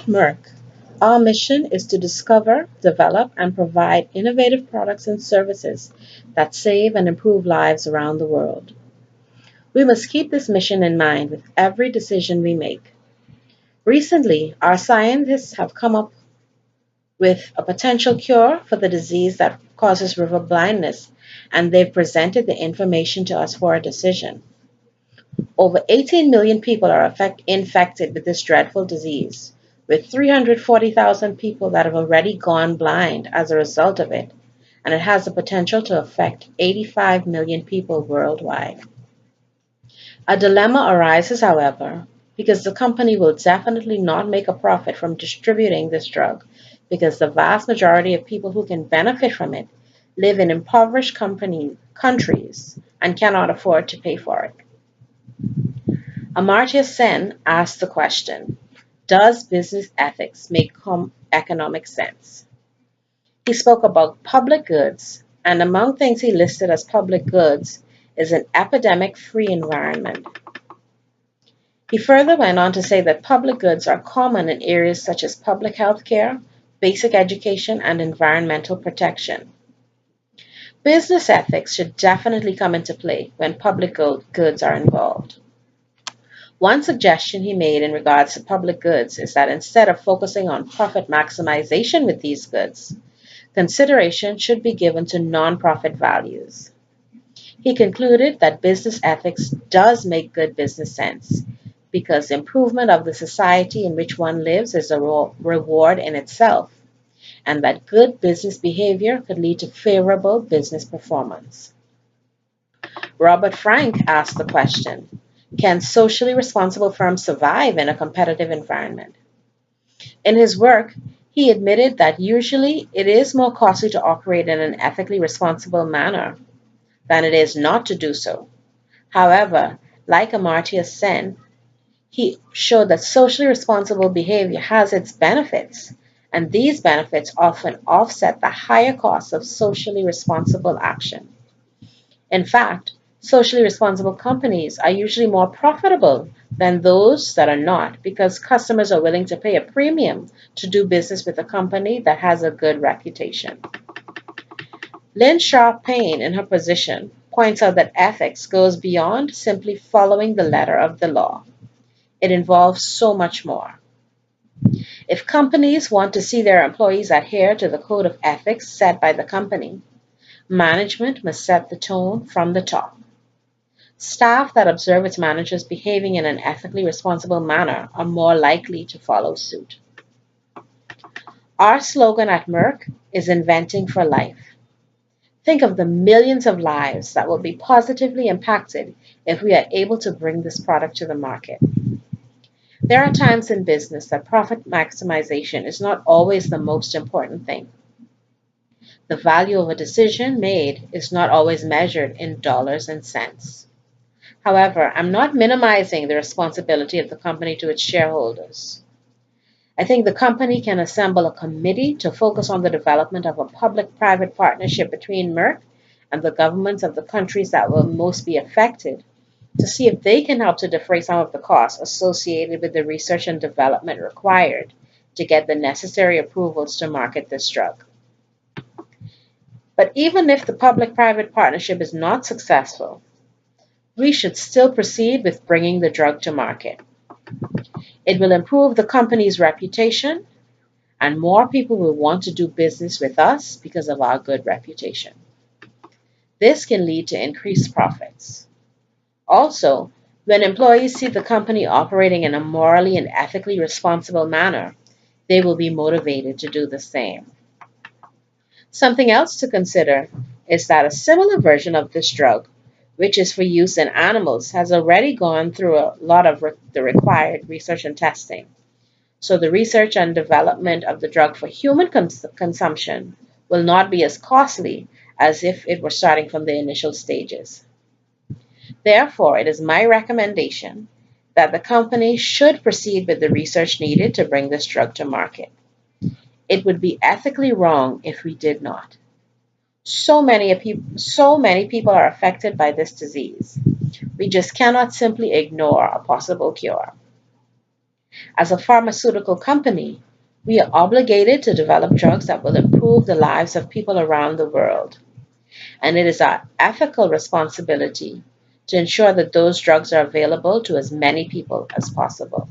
At Merck, our mission is to discover, develop, and provide innovative products and services that save and improve lives around the world. We must keep this mission in mind with every decision we make. Recently, our scientists have come up with a potential cure for the disease that causes river blindness, and they've presented the information to us for a decision. Over 18 million people are infected with this dreadful disease, with 340,000 people that have already gone blind as a result of it, and it has the potential to affect 85 million people worldwide. A dilemma arises, however, because the company will definitely not make a profit from distributing this drug, because the vast majority of people who can benefit from it live in impoverished countries and cannot afford to pay for it. Amartya Sen asked the question, does business ethics make economic sense? He spoke about public goods, and among things he listed as public goods is an epidemic-free environment. He further went on to say that public goods are common in areas such as public health care, basic education, and environmental protection. Business ethics should definitely come into play when public goods are involved. One suggestion he made in regards to public goods is that instead of focusing on profit maximization with these goods, consideration should be given to non-profit values. He concluded that business ethics does make good business sense because improvement of the society in which one lives is a reward in itself, and that good business behavior could lead to favorable business performance. Robert Frank asked the question, can socially responsible firms survive in a competitive environment? In his work, he admitted that usually it is more costly to operate in an ethically responsible manner than it is not to do so. However, like Amartya Sen, he showed that socially responsible behavior has its benefits, and these benefits often offset the higher costs of socially responsible action. In fact, socially responsible companies are usually more profitable than those that are not because customers are willing to pay a premium to do business with a company that has a good reputation. Lynn Sharp Payne, in her position, points out that ethics goes beyond simply following the letter of the law. It involves so much more. If companies want to see their employees adhere to the code of ethics set by the company, management must set the tone from the top. Staff that observe its managers behaving in an ethically responsible manner are more likely to follow suit. Our slogan at Merck is Inventing for Life. Think of the millions of lives that will be positively impacted if we are able to bring this product to the market. There are times in business that profit maximization is not always the most important thing. The value of a decision made is not always measured in dollars and cents. However, I'm not minimizing the responsibility of the company to its shareholders. I think the company can assemble a committee to focus on the development of a public-private partnership between Merck and the governments of the countries that will most be affected to see if they can help to defray some of the costs associated with the research and development required to get the necessary approvals to market this drug. But even if the public-private partnership is not successful, we should still proceed with bringing the drug to market. It will improve the company's reputation, and more people will want to do business with us because of our good reputation. This can lead to increased profits. Also, when employees see the company operating in a morally and ethically responsible manner, they will be motivated to do the same. Something else to consider is that a similar version of this drug, which is for use in animals, has already gone through a lot of the required research and testing. So the research and development of the drug for human consumption will not be as costly as if it were starting from the initial stages. Therefore, it is my recommendation that the company should proceed with the research needed to bring this drug to market. It would be ethically wrong if we did not. So many people are affected by this disease. We just cannot simply ignore a possible cure. As a pharmaceutical company, we are obligated to develop drugs that will improve the lives of people around the world. And it is our ethical responsibility to ensure that those drugs are available to as many people as possible.